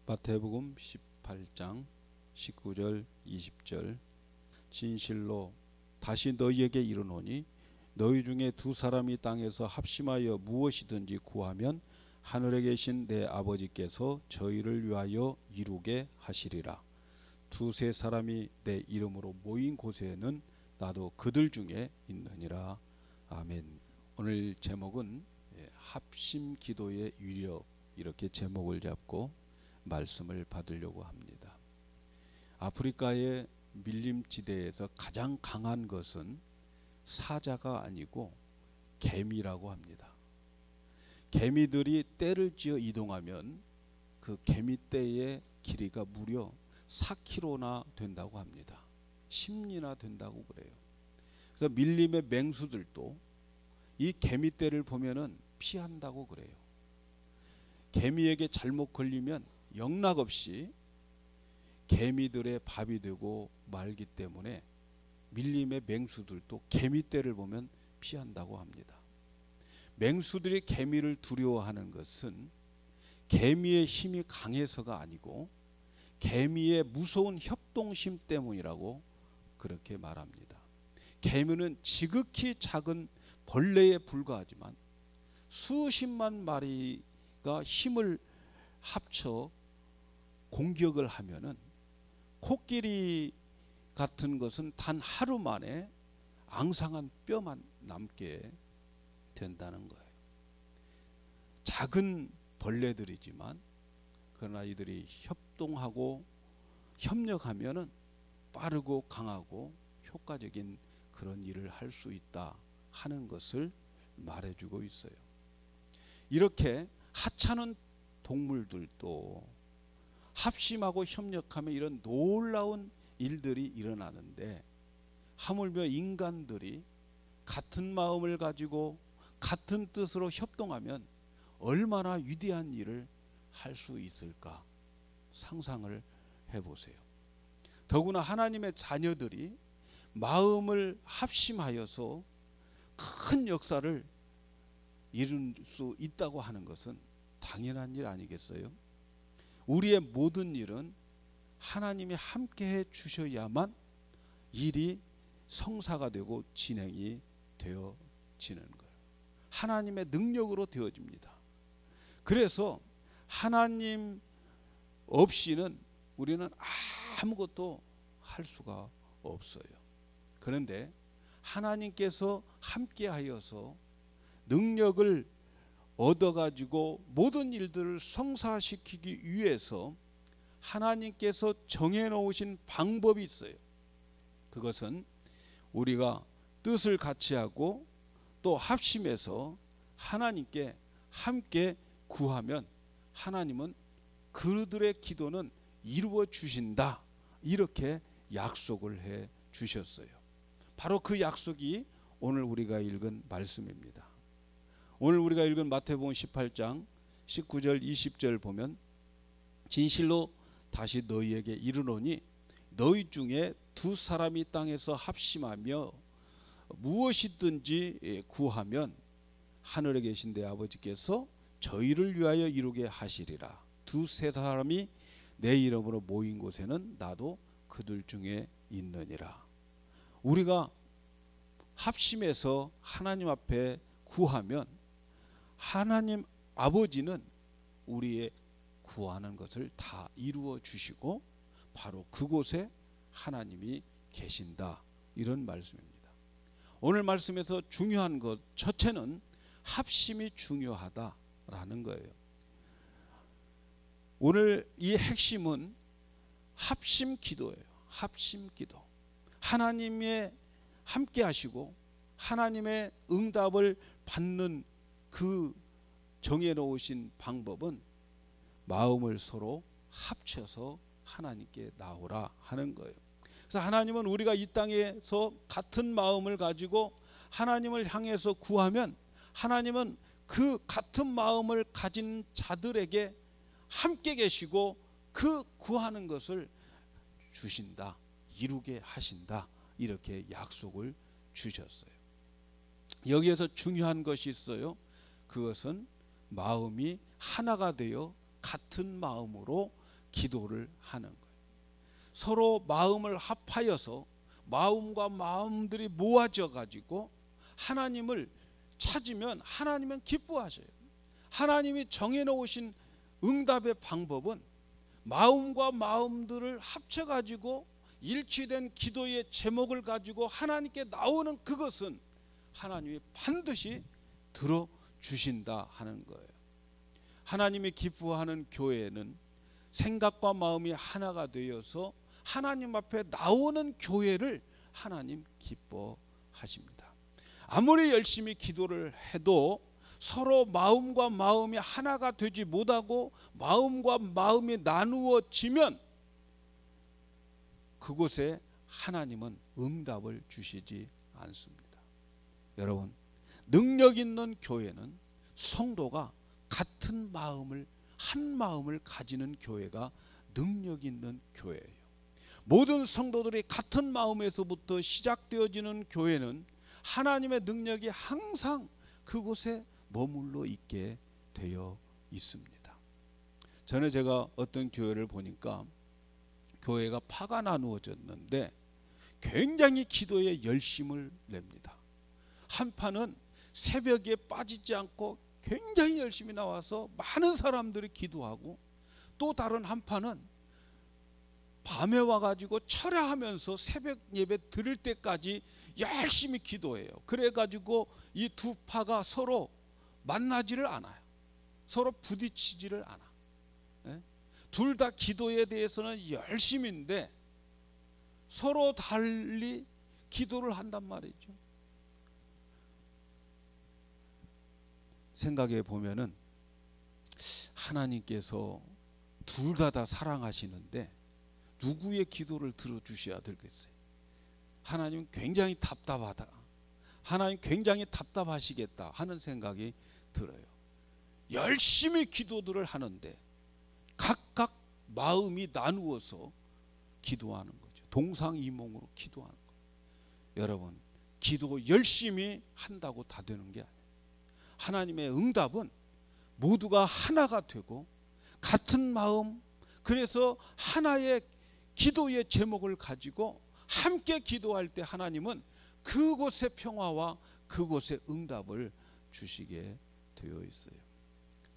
마태복음 18장 19절 20절 진실로 다시 너희에게 이르노니 너희 중에 두 사람이 땅에서 합심하여 무엇이든지 구하면 하늘에 계신 내 아버지께서 저희를 위하여 이루게 하시리라. 두세 사람이 내 이름으로 모인 곳에는 나도 그들 중에 있느니라. 아멘. 오늘 제목은 합심 기도의 위력, 이렇게 제목을 잡고 말씀을 받으려고 합니다. 아프리카의 밀림지대에서 가장 강한 것은 사자가 아니고 개미라고 합니다. 개미들이 떼를 지어 이동하면 그 개미떼의 길이가 무려 4km나 된다고 합니다. 10리나 된다고 그래요. 그래서 밀림의 맹수들도 이 개미떼를 보면은 피한다고 그래요. 개미에게 잘못 걸리면 영락없이 개미들의 밥이 되고 말기 때문에 밀림의 맹수들도 개미떼를 보면 피한다고 합니다. 맹수들이 개미를 두려워하는 것은 개미의 힘이 강해서가 아니고 개미의 무서운 협동심 때문이라고 그렇게 말합니다. 개미는 지극히 작은 벌레에 불과하지만 수십만 마리가 힘을 합쳐 공격을 하면은 코끼리 같은 것은 단 하루 만에 앙상한 뼈만 남게 된다는 거예요. 작은 벌레들이지만 그러나 이들이 협동하고 협력하면은 빠르고 강하고 효과적인 그런 일을 할 수 있다 하는 것을 말해주고 있어요. 이렇게 하찮은 동물들도 합심하고 협력하면 이런 놀라운 일들이 일어나는데, 하물며 인간들이 같은 마음을 가지고 같은 뜻으로 협동하면 얼마나 위대한 일을 할 수 있을까 상상을 해보세요. 더구나 하나님의 자녀들이 마음을 합심하여서 큰 역사를 이룰 수 있다고 하는 것은 당연한 일 아니겠어요? 우리의 모든 일은 하나님이 함께해 주셔야만 일이 성사가 되고 진행이 되어지는 거예요. 하나님의 능력으로 되어집니다. 그래서 하나님 없이는 우리는 아무것도 할 수가 없어요. 그런데 하나님께서 함께하여서 능력을 얻어가지고 모든 일들을 성사시키기 위해서 하나님께서 정해놓으신 방법이 있어요. 그것은 우리가 뜻을 같이 하고 또 합심해서 하나님께 함께 구하면 하나님은 그들의 기도는 이루어 주신다, 이렇게 약속을 해 주셨어요. 바로 그 약속이 오늘 우리가 읽은 말씀입니다. 오늘 우리가 읽은 마태복음 18장 19절 20절 보면 진실로 다시 너희에게 이르노니 너희 중에 두 사람이 땅에서 합심하며 무엇이든지 구하면 하늘에 계신 내 아버지께서 저희를 위하여 이루게 하시리라. 두세 사람이 내 이름으로 모인 곳에는 나도 그들 중에 있느니라. 우리가 합심해서 하나님 앞에 구하면 하나님 아버지는 우리의 구하는 것을 다 이루어 주시고 바로 그곳에 하나님이 계신다, 이런 말씀입니다. 오늘 말씀에서 중요한 것 첫째는 합심이 중요하다라는 거예요. 오늘 이 핵심은 합심 기도예요. 합심 기도. 하나님의 함께 하시고 하나님의 응답을 받는 그 정해놓으신 방법은 마음을 서로 합쳐서 하나님께 나오라 하는 거예요. 그래서 하나님은 우리가 이 땅에서 같은 마음을 가지고 하나님을 향해서 구하면 하나님은 그 같은 마음을 가진 자들에게 함께 계시고 그 구하는 것을 주신다, 이루게 하신다, 이렇게 약속을 주셨어요. 여기에서 중요한 것이 있어요. 그것은 마음이 하나가 되어 같은 마음으로 기도를 하는 거예요. 서로 마음을 합하여서 마음과 마음들이 모아져 가지고 하나님을 찾으면 하나님은 기뻐하셔요. 하나님이 정해놓으신 응답의 방법은 마음과 마음들을 합쳐가지고 일치된 기도의 제목을 가지고 하나님께 나오는 그것은 하나님이 반드시 들어주신다 하는 거예요. 하나님이 기뻐하는 교회는 생각과 마음이 하나가 되어서 하나님 앞에 나오는 교회를 하나님 기뻐하십니다. 아무리 열심히 기도를 해도 서로 마음과 마음이 하나가 되지 못하고 마음과 마음이 나누어지면 그곳에 하나님은 응답을 주시지 않습니다. 여러분, 능력 있는 교회는 성도가 같은 마음을, 한 마음을 가지는 교회가 능력 있는 교회예요. 모든 성도들이 같은 마음에서부터 시작되어지는 교회는 하나님의 능력이 항상 그곳에 머물러 있게 되어 있습니다. 전에 제가 어떤 교회를 보니까 교회가 파가 나누어졌는데 굉장히 기도에 열심을 냅니다. 한 파는 새벽에 빠지지 않고 굉장히 열심히 나와서 많은 사람들이 기도하고, 또 다른 한 파는 밤에 와가지고 철야하면서 새벽 예배 드릴 때까지 열심히 기도해요. 그래가지고 이 두 파가 서로 만나지를 않아요. 서로 부딪히지를 않아. 둘 다 기도에 대해서는 열심인데 서로 달리 기도를 한단 말이죠. 생각해 보면은 하나님께서 둘 다 사랑하시는데 누구의 기도를 들어주셔야 되겠어요? 하나님 굉장히 답답하다, 하나님 굉장히 답답하시겠다 하는 생각이 들어요. 열심히 기도들을 하는데 각각 마음이 나누어서 기도하는 거죠. 동상이몽으로 기도하는 거예요. 여러분, 기도 열심히 한다고 다 되는 게 아니에요. 하나님의 응답은 모두가 하나가 되고 같은 마음, 그래서 하나의 기도의 제목을 가지고 함께 기도할 때 하나님은 그곳의 평화와 그곳의 응답을 주시게 되어 있어요.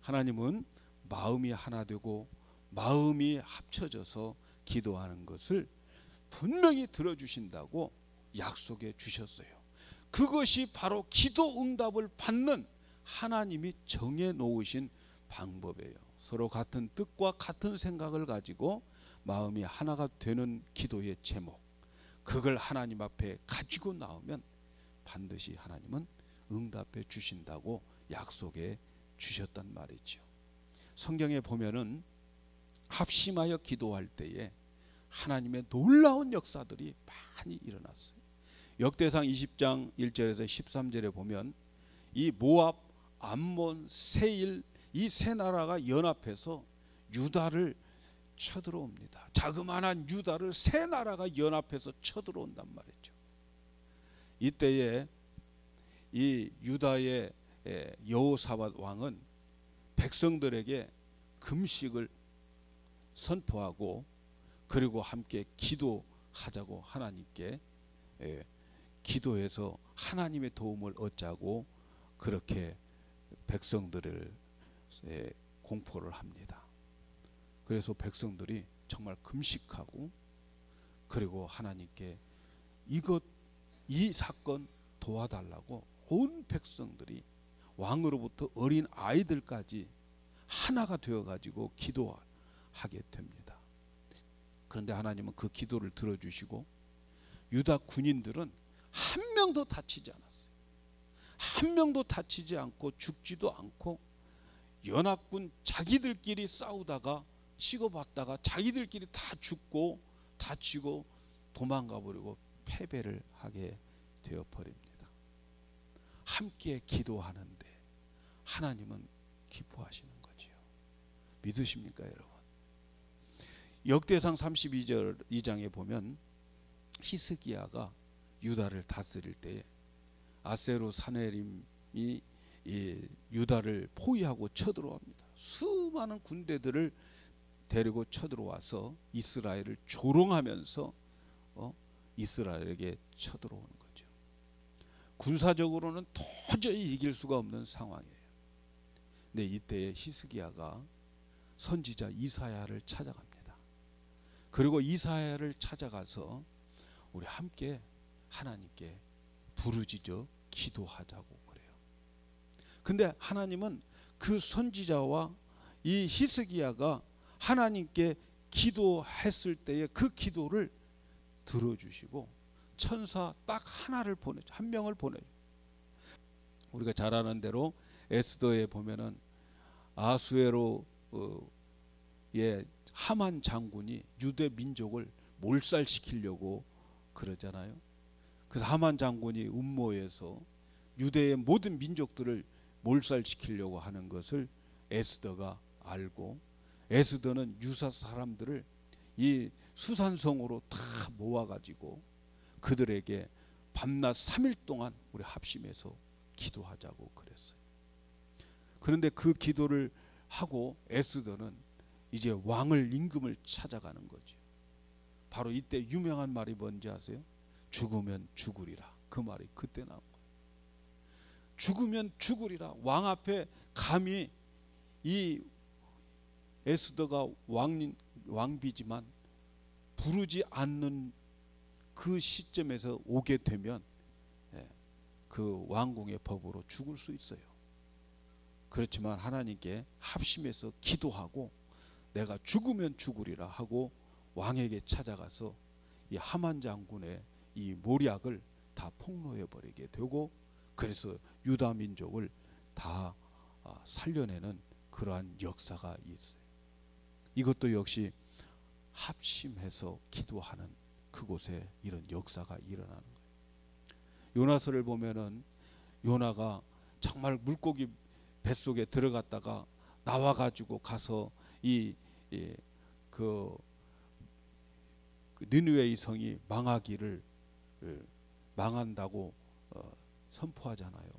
하나님은 마음이 하나 되고 마음이 합쳐져서 기도하는 것을 분명히 들어주신다고 약속해 주셨어요. 그것이 바로 기도 응답을 받는 하나님이 정해 놓으신 방법이에요. 서로 같은 뜻과 같은 생각을 가지고 마음이 하나가 되는 기도의 제목, 그걸 하나님 앞에 가지고 나오면 반드시 하나님은 응답해 주신다고 약속해 주셨단 말이죠. 성경에 보면은 합심하여 기도할 때에 하나님의 놀라운 역사들이 많이 일어났어요. 역대상 20장 1절에서 13절에 보면 이 모압, 암몬, 세일 이 세 나라가 연합해서 유다를 쳐들어옵니다. 자그마한 유다를 세 나라가 연합해서 쳐들어온단 말이죠. 이때에 이 유다의 여호사밧 왕은 백성들에게 금식을 선포하고 그리고 함께 기도하자고 하나님께 기도해서 하나님의 도움을 얻자고 그렇게 백성들을 공포를 합니다. 그래서 백성들이 정말 금식하고 그리고 하나님께 이 사건 도와달라고 온 백성들이 왕으로부터 어린 아이들까지 하나가 되어가지고 기도하게 됩니다. 그런데 하나님은 그 기도를 들어주시고 유다 군인들은 한 명도 다치지 않았어요. 한 명도 다치지 않고 죽지도 않고 연합군 자기들끼리 싸우다가 치고받다가 자기들끼리 다 죽고 다치고 도망가 버리고 패배를 하게 되어버립니다. 함께 기도하는데 하나님은 기뻐하시는 거지요. 믿으십니까 여러분? 역대상 32장에 보면 히스기야가 유다를 다스릴 때에 아세로 사네림이 이 유다를 포위하고 쳐들어옵니다. 수많은 군대들을 데리고 쳐들어와서 이스라엘을 조롱하면서 이스라엘에게 쳐들어오는 거죠. 군사적으로는 도저히 이길 수가 없는 상황이에요. 근데 이때 히스기야가 선지자 이사야를 찾아갑니다. 그리고 이사야를 찾아가서 우리 함께 하나님께 부르짖어 기도하자고 그래요. 근데 하나님은 그 선지자와 이 히스기야가 하나님께 기도했을 때에 그 기도를 들어주시고 천사 딱 하나를 한 명을 보내요. 우리가 잘 아는 대로 에스더에 보면은 아수에로의 하만 장군이 유대 민족을 몰살시키려고 그러잖아요. 그래서 하만 장군이 음모해서 유대의 모든 민족들을 몰살시키려고 하는 것을 에스더가 알고, 에스더는 유사 사람들을 이 수산성으로 다 모아가지고 그들에게 밤낮 3일 동안 우리 합심해서 기도하자고 그랬어요. 그런데 그 기도를 하고 에스더는 이제 왕을 임금을 찾아가는 거죠. 바로 이때 유명한 말이 뭔지 아세요? 죽으면 죽으리라. 그 말이 그때 나온 거예요. 죽으면 죽으리라. 왕 앞에 감히 이 에스더가 왕비지만 부르지 않는 그 시점에서 오게 되면 그 왕궁의 법으로 죽을 수 있어요. 그렇지만 하나님께 합심해서 기도하고 내가 죽으면 죽으리라 하고 왕에게 찾아가서 이 하만 장군의 이 모략을 다 폭로해 버리게 되고, 그래서 유다 민족을 다 살려내는 그러한 역사가 있어요. 이것도 역시 합심해서 기도하는 그곳에 이런 역사가 일어나는 거예요. 요나서를 보면은 요나가 정말 물고기 뱃속에 들어갔다가 나와가지고 가서 그 니느웨의 성이 망하기를 망한다고 선포하잖아요.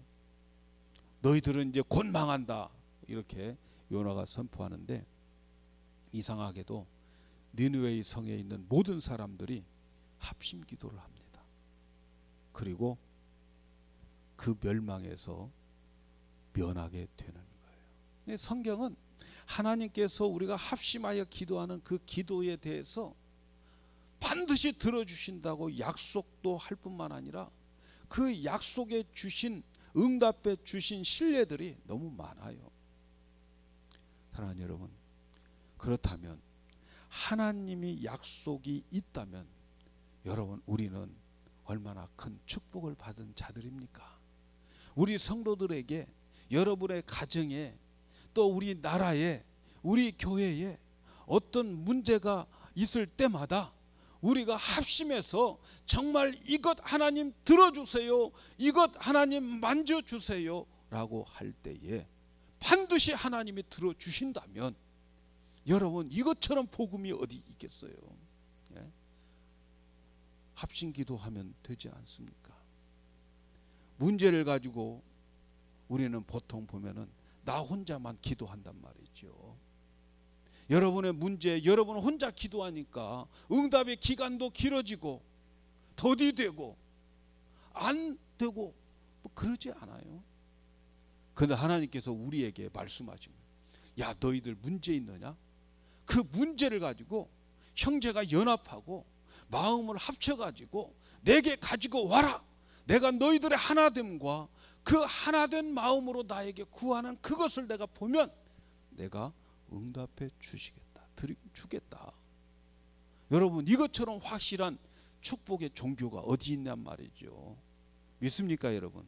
너희들은 이제 곧 망한다 이렇게 요나가 선포하는데, 이상하게도 니느웨의 성에 있는 모든 사람들이 합심 기도를 합니다. 그리고 그 멸망에서 면하게 되는 거예요. 성경은 하나님께서 우리가 합심하여 기도하는 그 기도에 대해서 반드시 들어주신다고 약속도 할 뿐만 아니라 그 약속에 주신, 응답해 주신 신뢰들이 너무 많아요. 사랑하는 여러분, 그렇다면 하나님이 약속이 있다면 여러분, 우리는 얼마나 큰 축복을 받은 자들입니까? 우리 성도들에게, 여러분의 가정에, 또 우리 나라에, 우리 교회에 어떤 문제가 있을 때마다 우리가 합심해서 정말 이것 하나님 들어주세요, 이것 하나님 만져주세요 라고 할 때에 반드시 하나님이 들어주신다면 여러분, 이것처럼 복음이 어디 있겠어요? 예? 합심 기도하면 되지 않습니까? 문제를 가지고 우리는 보통 보면은 나 혼자만 기도한단 말이죠. 여러분의 문제, 여러분 혼자 기도하니까 응답의 기간도 길어지고 더디되고 안 되고 뭐 그러지 않아요. 그런데 하나님께서 우리에게 말씀하십니다. 야, 너희들 문제 있느냐? 그 문제를 가지고 형제가 연합하고 마음을 합쳐가지고 내게 가지고 와라. 내가 너희들의 하나됨과 그 하나된 마음으로 나에게 구하는 그것을 내가 보면 내가 응답해 주시겠다, 주겠다. 여러분, 이것처럼 확실한 축복의 종교가 어디 있냔 말이죠. 믿습니까 여러분?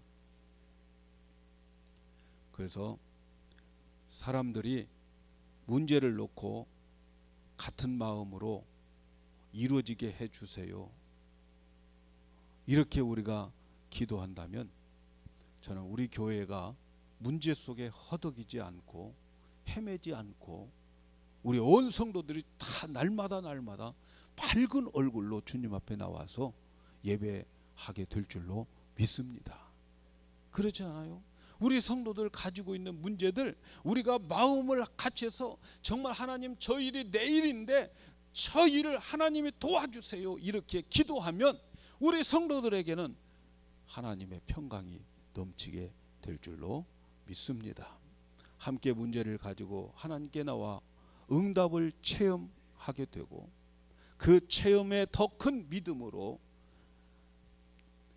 그래서 사람들이 문제를 놓고 같은 마음으로 이루어지게 해주세요, 이렇게 우리가 기도한다면 저는 우리 교회가 문제 속에 허덕이지 않고 헤매지 않고 우리 온 성도들이 다 날마다 밝은 얼굴로 주님 앞에 나와서 예배하게 될 줄로 믿습니다. 그렇지 않아요? 우리 성도들 가지고 있는 문제들, 우리가 마음을 같이해서 정말 하나님 저 일이 내 일인데 저 일을 하나님이 도와주세요 이렇게 기도하면 우리 성도들에게는 하나님의 평강이 넘치게 될 줄로 믿습니다. 함께 문제를 가지고 하나님께 나와 응답을 체험하게 되고 그 체험에 더 큰 믿음으로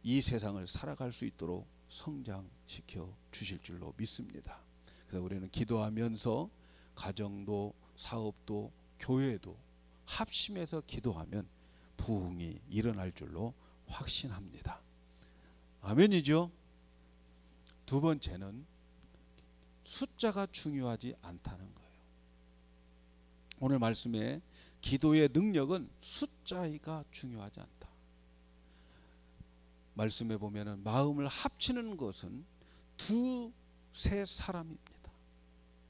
이 세상을 살아갈 수 있도록 성장시켜 주실 줄로 믿습니다. 그래서 우리는 기도하면서 가정도 사업도 교회도 합심해서 기도하면 부흥이 일어날 줄로 확신합니다. 아멘이죠. 두 번째는 숫자가 중요하지 않다는 거예요. 오늘 말씀에 기도의 능력은 숫자가 중요하지 않다. 말씀에 보면은 마음을 합치는 것은 두세 사람입니다.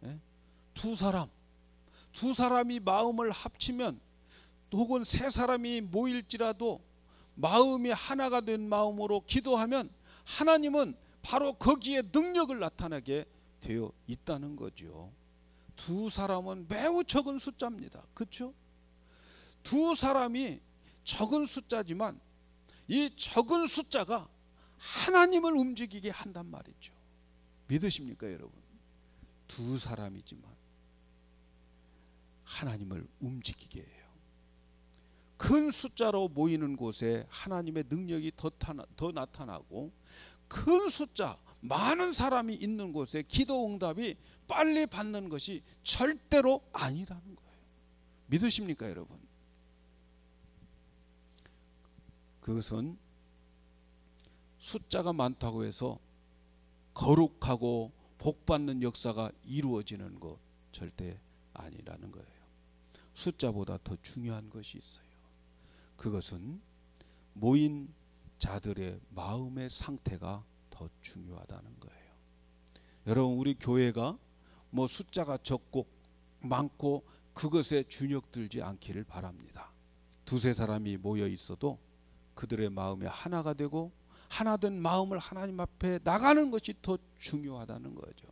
예? 두 사람이 마음을 합치면 혹은 세 사람이 모일지라도 마음이 하나가 된 마음으로 기도하면 하나님은 바로 거기에 능력을 나타나게 되어 있다는 거죠. 두 사람은 매우 적은 숫자입니다. 그렇죠? 두 사람이 적은 숫자지만 이 적은 숫자가 하나님을 움직이게 한단 말이죠. 믿으십니까 여러분? 두 사람이지만 하나님을 움직이게 해요. 큰 숫자로 모이는 곳에 하나님의 능력이 더 나타나고 큰 숫자 많은 사람이 있는 곳에 기도 응답이 빨리 받는 것이 절대로 아니라는 거예요. 믿으십니까 여러분? 그것은 숫자가 많다고 해서 거룩하고 복받는 역사가 이루어지는 것 절대 아니라는 거예요. 숫자보다 더 중요한 것이 있어요. 그것은 모인 자들의 마음의 상태가 더 중요하다는 거예요. 여러분 우리 교회가 뭐 숫자가 적고 많고 그것에 주눅들지 않기를 바랍니다. 두세 사람이 모여 있어도 그들의 마음이 하나가 되고 하나된 마음을 하나님 앞에 나가는 것이 더 중요하다는 거죠.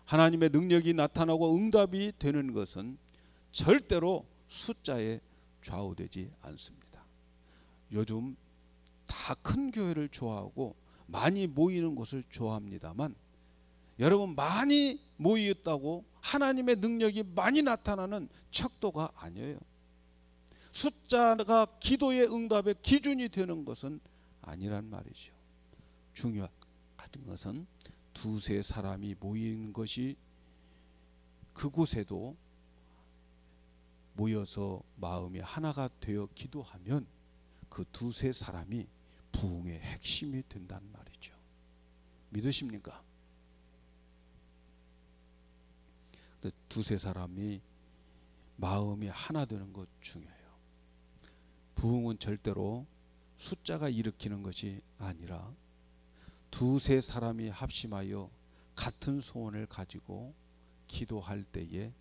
하나님의 능력이 나타나고 응답이 되는 것은 절대로 숫자에 좌우되지 않습니다. 요즘 다 큰 교회를 좋아하고 많이 모이는 곳을 좋아합니다만 여러분 많이 모였다고 하나님의 능력이 많이 나타나는 척도가 아니에요. 숫자가 기도의 응답의 기준이 되는 것은 아니란 말이죠. 중요한 것은 두세 사람이 모이는 것이 그곳에도 모여서 마음이 하나가 되어 기도하면 그 두세 사람이 부흥의 핵심이 된다는 말이죠. 믿으십니까? 두세 사람이 마음이 하나 되는 것 중요해요. 부흥은 절대로 숫자가 일으키는 것이 아니라 두세 사람이 합심하여 같은 소원을 가지고 기도할 때에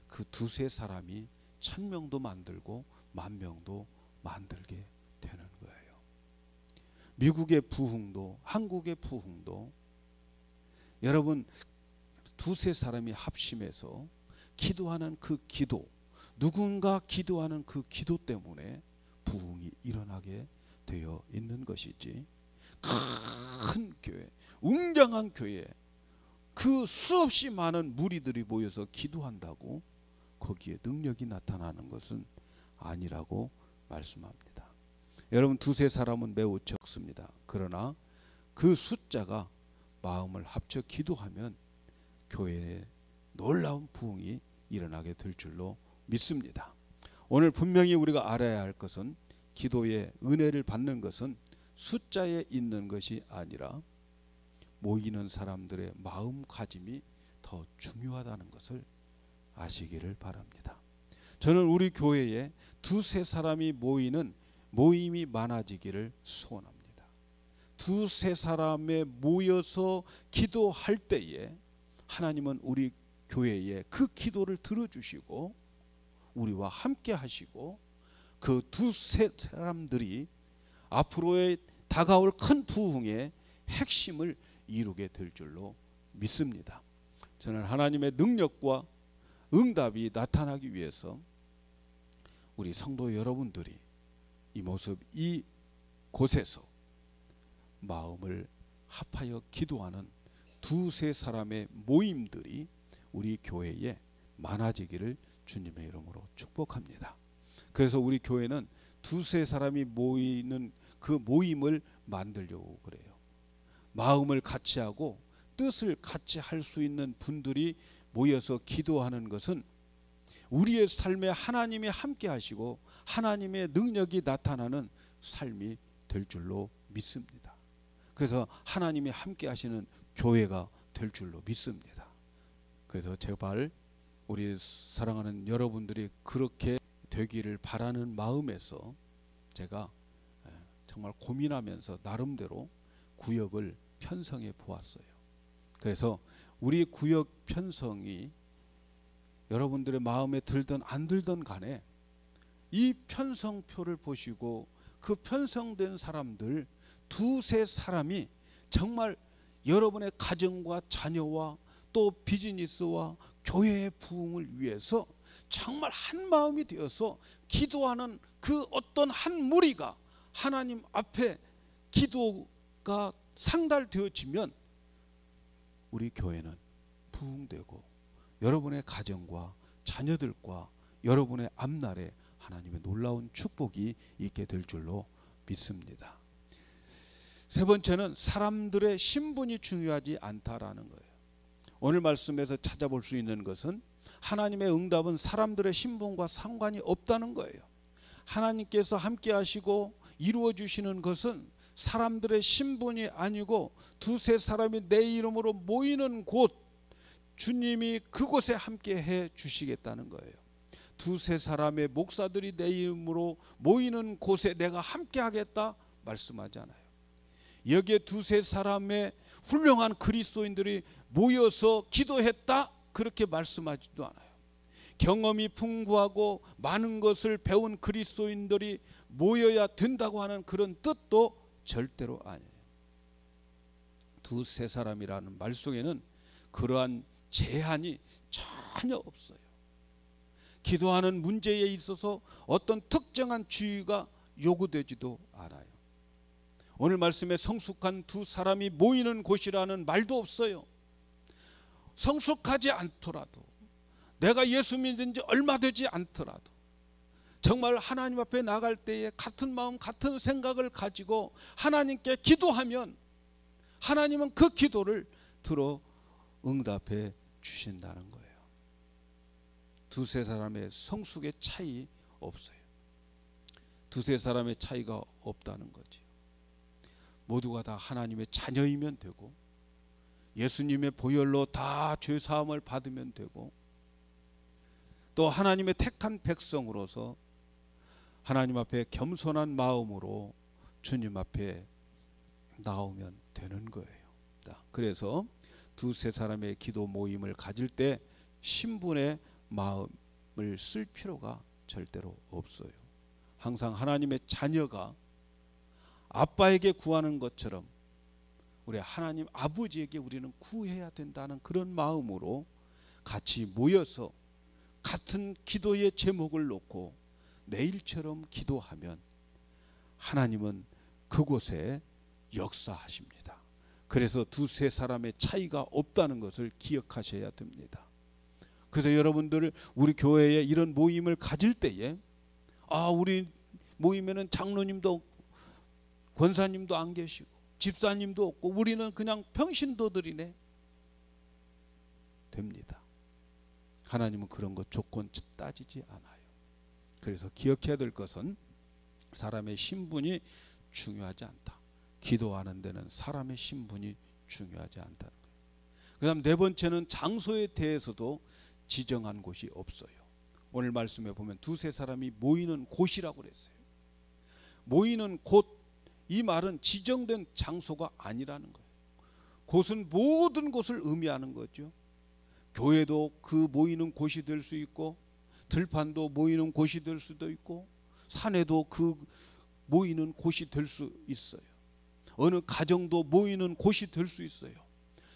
그 두세 사람이 1000명도 만들고 10,000명도 만들게 되는 거예요. 미국의 부흥도 한국의 부흥도 여러분 두세 사람이 합심해서 기도하는 그 기도, 누군가 기도하는 그 기도 때문에 부흥이 일어나게 되어 있는 것이지, 큰 교회, 웅장한 교회, 그 수없이 많은 무리들이 모여서 기도한다고 거기에 능력이 나타나는 것은 아니라고 말씀합니다. 여러분 두세 사람은 매우 적습니다. 그러나 그 숫자가 마음을 합쳐 기도하면 교회에 놀라운 부흥이 일어나게 될 줄로 믿습니다. 오늘 분명히 우리가 알아야 할 것은 기도의 은혜를 받는 것은 숫자에 있는 것이 아니라 모이는 사람들의 마음가짐이 더 중요하다는 것을 아시기를 바랍니다. 저는 우리 교회에 두세 사람이 모이는 모임이 많아지기를 소원합니다. 두세 사람에 모여서 기도할 때에 하나님은 우리 교회에 그 기도를 들어주시고 우리와 함께 하시고 그 두세 사람들이 앞으로의 다가올 큰 부흥의 핵심을 이루게 될 줄로 믿습니다. 저는 하나님의 능력과 응답이 나타나기 위해서 우리 성도 여러분들이 이 모습, 이 곳에서 마음을 합하여 기도하는 두세 사람의 모임들이 우리 교회에 많아지기를 주님의 이름으로 축복합니다. 그래서 우리 교회는 두세 사람이 모이는 그 모임을 만들려고 그래요. 마음을 같이 하고 뜻을 같이 할 수 있는 분들이 모여서 기도하는 것은 우리의 삶에 하나님이 함께 하시고 하나님의 능력이 나타나는 삶이 될 줄로 믿습니다. 그래서 하나님이 함께 하시는 교회가 될 줄로 믿습니다. 그래서 제발 우리 사랑하는 여러분들이 그렇게 되기를 바라는 마음에서 제가 정말 고민하면서 나름대로 구역을 편성해 보았어요. 그래서 우리 구역 편성이 여러분들의 마음에 들든 안 들든 간에 이 편성표를 보시고 그 편성된 사람들 두세 사람이 정말 여러분의 가정과 자녀와 또 비즈니스와 교회의 부흥을 위해서 정말 한 마음이 되어서 기도하는 그 어떤 한 무리가 하나님 앞에 기도가 상달되어지면 우리 교회는 부흥되고 여러분의 가정과 자녀들과 여러분의 앞날에 하나님의 놀라운 축복이 있게 될 줄로 믿습니다. 세 번째는 사람들의 신분이 중요하지 않다라는 거예요. 오늘 말씀에서 찾아볼 수 있는 것은 하나님의 응답은 사람들의 신분과 상관이 없다는 거예요. 하나님께서 함께 하시고 이루어 주시는 것은 사람들의 신분이 아니고 두세 사람이 내 이름으로 모이는 곳, 주님이 그곳에 함께 해 주시겠다는 거예요. 두세 사람의 목사들이 내 이름으로 모이는 곳에 내가 함께 하겠다 말씀하지 않아요. 여기에 두세 사람의 훌륭한 그리스도인들이 모여서 기도했다 그렇게 말씀하지도 않아요. 경험이 풍부하고 많은 것을 배운 그리스도인들이 모여야 된다고 하는 그런 뜻도 절대로 아니에요. 두세 사람이라는 말 속에는 그러한 제한이 전혀 없어요. 기도하는 문제에 있어서 어떤 특정한 주의가 요구되지도 않아요. 오늘 말씀에 성숙한 두 사람이 모이는 곳이라는 말도 없어요. 성숙하지 않더라도 내가 예수 믿은 지 얼마 되지 않더라도 정말 하나님 앞에 나갈 때에 같은 마음 같은 생각을 가지고 하나님께 기도하면 하나님은 그 기도를 들어 응답해 주신다는 거예요. 두세 사람의 성숙의 차이 없어요. 두세 사람의 차이가 없다는 거죠. 모두가 다 하나님의 자녀이면 되고 예수님의 보혈로 다 죄사함을 받으면 되고 또 하나님의 택한 백성으로서 하나님 앞에 겸손한 마음으로 주님 앞에 나오면 되는 거예요. 그래서 두세 사람의 기도 모임을 가질 때 신분의 마음을 쓸 필요가 절대로 없어요. 항상 하나님의 자녀가 아빠에게 구하는 것처럼 우리 하나님 아버지에게 우리는 구해야 된다는 그런 마음으로 같이 모여서 같은 기도의 제목을 놓고 내일처럼 기도하면 하나님은 그곳에 역사하십니다. 그래서 두세 사람의 차이가 없다는 것을 기억하셔야 됩니다. 그래서 여러분들 우리 교회에 이런 모임을 가질 때에 우리 모임에는 장로님도 없고 권사님도 안 계시고 집사님도 없고 우리는 그냥 평신도들이네 됩니다. 하나님은 그런 것 조건 따지지 않아요. 그래서 기억해야 될 것은 사람의 신분이 중요하지 않다. 기도하는 데는 사람의 신분이 중요하지 않다는 거예요. 그 다음 네 번째는 장소에 대해서도 지정한 곳이 없어요. 오늘 말씀에 보면 두세 사람이 모이는 곳이라고 그랬어요. 모이는 곳, 이 말은 지정된 장소가 아니라는 거예요. 곳은 모든 곳을 의미하는 거죠. 교회도 그 모이는 곳이 될 수 있고 들판도 모이는 곳이 될 수도 있고 산에도 그 모이는 곳이 될 수 있어요. 어느 가정도 모이는 곳이 될 수 있어요.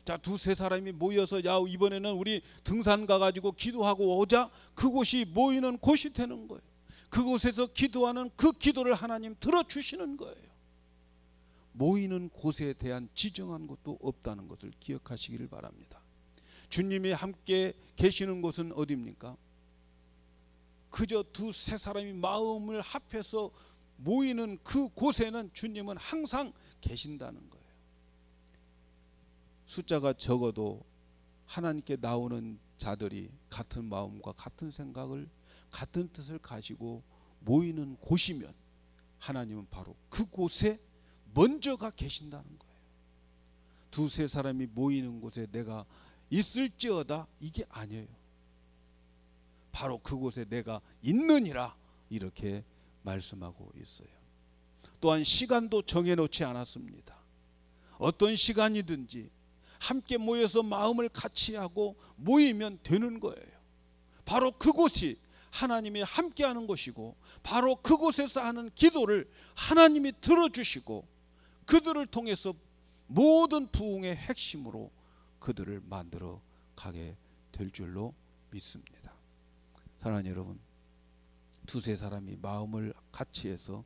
자, 두세 사람이 모여서 야, 이번에는 우리 등산 가가지고 기도하고 오자. 그곳이 모이는 곳이 되는 거예요. 그곳에서 기도하는 그 기도를 하나님 들어주시는 거예요. 모이는 곳에 대한 지정한 것도 없다는 것을 기억하시기를 바랍니다. 주님이 함께 계시는 곳은 어디입니까? 그저 두세 사람이 마음을 합해서 모이는 그 곳에는 주님은 항상 계신다는 거예요. 숫자가 적어도 하나님께 나오는 자들이 같은 마음과 같은 생각을, 같은 뜻을 가지고 모이는 곳이면 하나님은 바로 그곳에 먼저가 계신다는 거예요. 두세 사람이 모이는 곳에 내가 있을지어다, 이게 아니에요. 바로 그곳에 내가 있느니라, 이렇게 말씀하고 있어요. 또한 시간도 정해놓지 않았습니다. 어떤 시간이든지 함께 모여서 마음을 같이 하고 모이면 되는 거예요. 바로 그곳이 하나님이 함께하는 곳이고, 바로 그곳에서 하는 기도를 하나님이 들어주시고, 그들을 통해서 모든 부흥의 핵심으로 그들을 만들어 가게 될 줄로 믿습니다. 사랑하는 여러분, 두세 사람이 마음을 같이 해서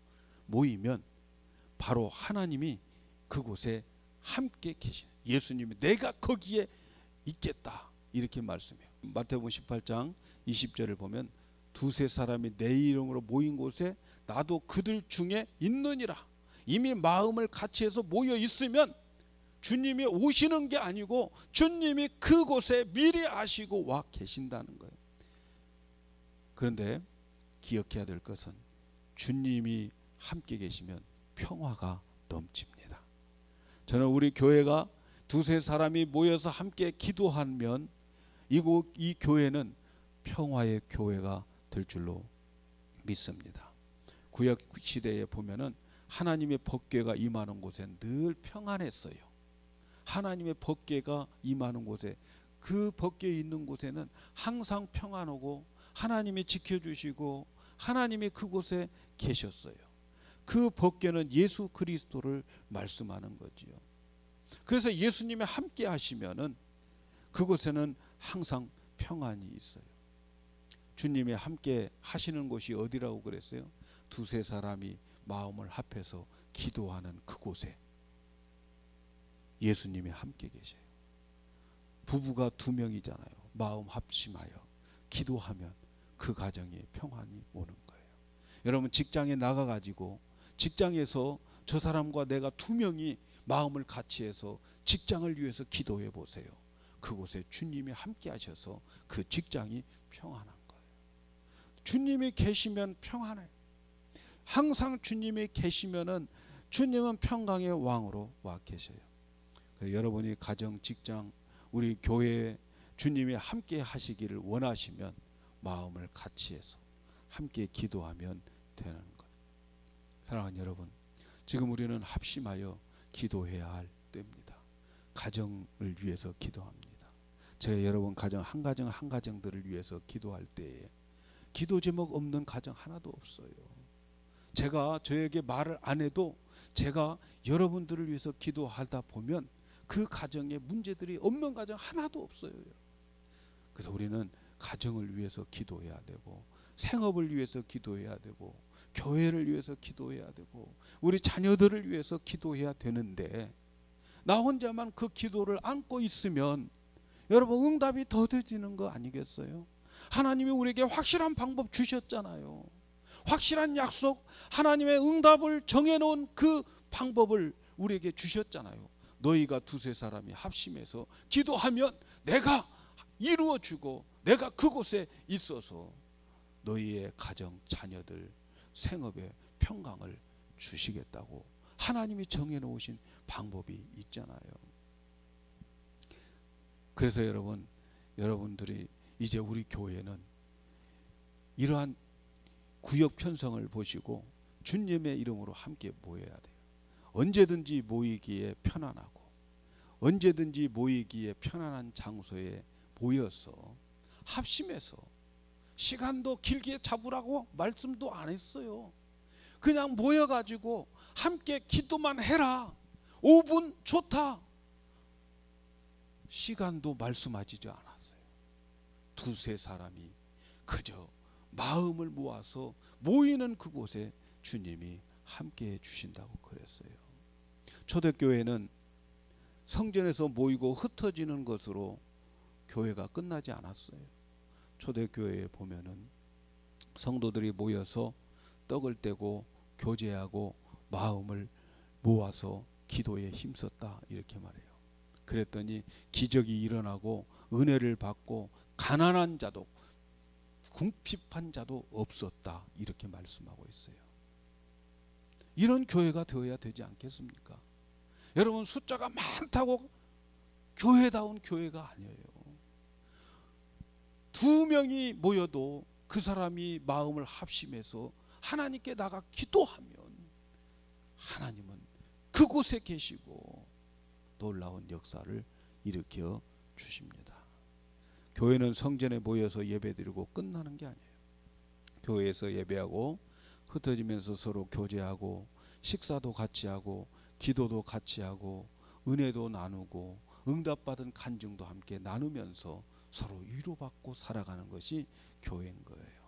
모이면 바로 하나님이 그곳에 함께 계신, 예수님이 내가 거기에 있겠다, 이렇게 말씀해요. 마태복음 18장 20절을 보면 두세 사람이 내 이름으로 모인 곳에 나도 그들 중에 있느니라. 이미 마음을 같이 해서 모여 있으면 주님이 오시는 게 아니고 주님이 그곳에 미리 아시고 와 계신다는 거예요. 그런데 기억해야 될 것은 주님이 함께 계시면 평화가 넘칩니다. 저는 우리 교회가 두세 사람이 모여서 함께 기도하면 이 교회는 평화의 교회가 될 줄로 믿습니다. 구약 시대에 보면은 하나님의 법궤가 임하는 곳엔 늘 평안했어요. 하나님의 법궤가 임하는 곳에, 그 법궤 있는 곳에는 항상 평안하고 하나님이 지켜주시고 하나님이 그곳에 계셨어요. 그 법궤는 예수 그리스도를 말씀하는 거지요. 그래서 예수님이 함께 하시면은 그곳에는 항상 평안이 있어요. 주님이 함께 하시는 곳이 어디라고 그랬어요? 두세 사람이 마음을 합해서 기도하는 그곳에 예수님이 함께 계셔요. 부부가 두 명이잖아요. 마음 합심하여 기도하면 그 가정에 평안이 오는 거예요. 여러분, 직장에 나가가지고 직장에서 저 사람과 내가 두 명이 마음을 같이 해서 직장을 위해서 기도해 보세요. 그곳에 주님이 함께 하셔서 그 직장이 평안한 거예요. 주님이 계시면 평안해요. 항상 주님이 계시면은 주님은 평강의 왕으로 와 계셔요. 여러분이 가정, 직장, 우리 교회에 주님이 함께 하시기를 원하시면 마음을 같이 해서 함께 기도하면 되는 것. 사랑하는 여러분, 지금 우리는 합심하여 기도해야 할 때입니다. 가정을 위해서 기도합니다. 제가 여러분 가정 한 가정들을 위해서 기도할 때에 기도 제목 없는 가정 하나도 없어요. 제가 저에게 말을 안 해도 제가 여러분들을 위해서 기도하다 보면 그 가정에 문제들이 없는 가정 하나도 없어요. 그래서 우리는 가정을 위해서 기도해야 되고, 생업을 위해서 기도해야 되고, 교회를 위해서 기도해야 되고, 우리 자녀들을 위해서 기도해야 되는데, 나 혼자만 그 기도를 안고 있으면 여러분 응답이 더뎌지는 거 아니겠어요? 하나님이 우리에게 확실한 방법 주셨잖아요. 확실한 약속, 하나님의 응답을 정해놓은 그 방법을 우리에게 주셨잖아요. 너희가 두세 사람이 합심해서 기도하면 내가 이루어주고 내가 그곳에 있어서 너희의 가정, 자녀들, 생업에 평강을 주시겠다고 하나님이 정해놓으신 방법이 있잖아요. 그래서 여러분들이 이제 우리 교회는 이러한 구역 편성을 보시고 주님의 이름으로 함께 모여야 돼요. 언제든지 모이기에 편안하고 언제든지 모이기에 편안한 장소에 모여서 합심해서, 시간도 길게 잡으라고 말씀도 안 했어요. 그냥 모여가지고 함께 기도만 해라. 5분 좋다. 시간도 말씀하지 않았어요. 두세 사람이 그저 마음을 모아서 모이는 그곳에 주님이 함께해 주신다고 그랬어요. 초대교회는 성전에서 모이고 흩어지는 것으로 교회가 끝나지 않았어요. 초대교회에 보면은 성도들이 모여서 떡을 떼고 교제하고 마음을 모아서 기도에 힘썼다 이렇게 말해요. 그랬더니 기적이 일어나고 은혜를 받고 가난한 자도 궁핍한 자도 없었다 이렇게 말씀하고 있어요. 이런 교회가 되어야 되지 않겠습니까? 여러분, 숫자가 많다고 교회다운 교회가 아니에요. 2명이 모여도 그 사람이 마음을 합심해서 하나님께 나가 기도하면 하나님은 그곳에 계시고 놀라운 역사를 일으켜 주십니다. 교회는 성전에 모여서 예배드리고 끝나는 게 아니에요. 교회에서 예배하고 흩어지면서 서로 교제하고 식사도 같이 하고 기도도 같이 하고 은혜도 나누고 응답받은 간증도 함께 나누면서 서로 위로받고 살아가는 것이 교회인 거예요.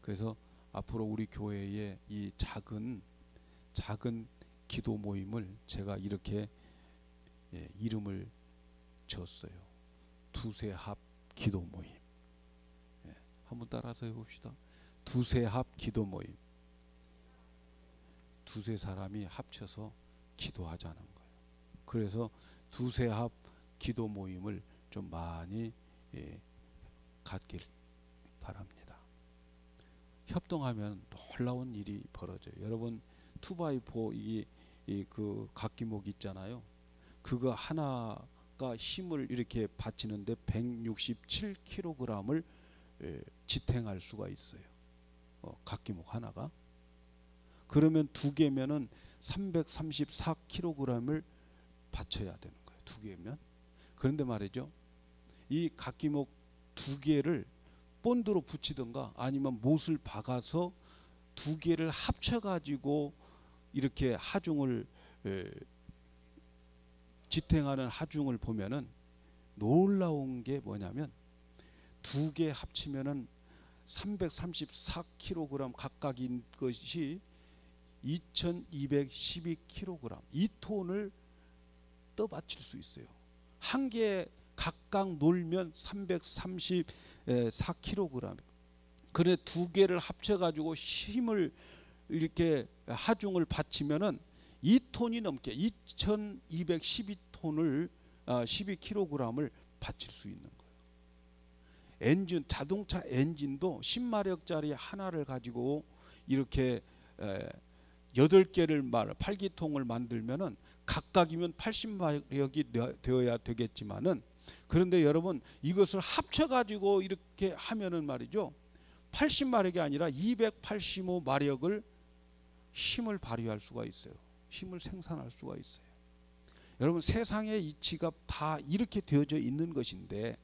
그래서 앞으로 우리 교회의 이 작은 기도 모임을 제가 이렇게 이름을 졌어요. 두세합 기도 모임. 한번 따라서 해봅시다. 두세합 기도 모임. 두세 사람이 합쳐서 기도하자는 거예요. 그래서 두세합 기도 모임을 좀 많이 갖길 바랍니다. 협동하면 놀라운 일이 벌어져요. 여러분, 2x4 그 각기목 있잖아요. 그거 하나가 힘을 이렇게 받치는데 167kg을 지탱할 수가 있어요. 각기목 하나가. 그러면 2개면은 334kg을 받쳐야 되는 거예요. 2개면. 그런데 말이죠, 이 각기목 2개를 본드로 붙이든가 아니면 못을 박아서 2개를 합쳐가지고 이렇게 하중을 지탱하는 하중을 보면은 놀라운 게 뭐냐면 2개 합치면은 334kg 각각인 것이 2212kg 2톤을 떠받칠 수 있어요. 한 개 각각 놀면 334kg. 그래 2개를 합쳐가지고 힘을 이렇게 하중을 받치면은 2톤이 넘게 2212톤을 12kg을 받칠 수 있는 거예요. 엔진, 자동차 엔진도 10마력짜리 하나를 가지고 이렇게 8개를 8기통을 만들면은 각각이면 80마력이 되어야 되겠지만은, 그런데 여러분 이것을 합쳐 가지고 이렇게 하면은 말이죠, 80마력이 아니라 285마력을 힘을 발휘할 수가 있어요. 힘을 생산할 수가 있어요. 여러분, 세상의 이치가 다 이렇게 되어져 있는 것인데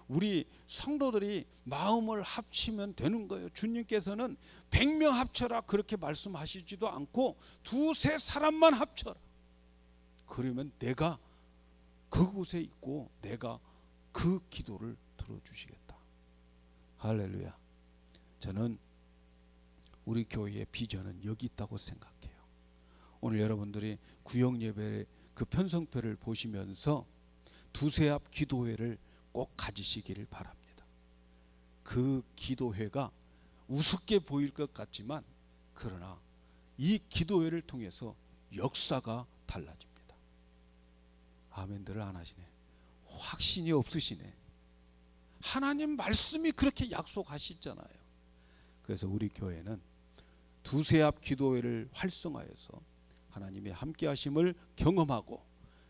우리 성도들이 마음을 합치면 되는 거예요. 주님께서는 100명 합쳐라 그렇게 말씀하시지도 않고 두세 사람만 합쳐라. 그러면 내가 그곳에 있고 내가 그 기도를 들어주시겠다. 할렐루야. 저는 우리 교회의 비전은 여기 있다고 생각해요. 오늘 여러분들이 구역 예배 그 편성표를 보시면서 두세 앞 기도회를 꼭 가지시기를 바랍니다. 그 기도회가 우습게 보일 것 같지만 그러나 이 기도회를 통해서 역사가 달라집니다. 아멘들을 안 하시네. 확신이 없으시네. 하나님 말씀이 그렇게 약속하시잖아요. 그래서 우리 교회는 두세 앞 기도회를 활성화해서 하나님의 함께 하심을 경험하고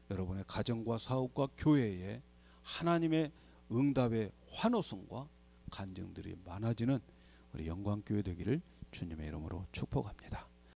여러분의 가정과 사업과 교회에 하나님의 응답의 환호성과 간증들이 많아지는 우리 영광교회 되기를 주님의 이름으로 축복합니다.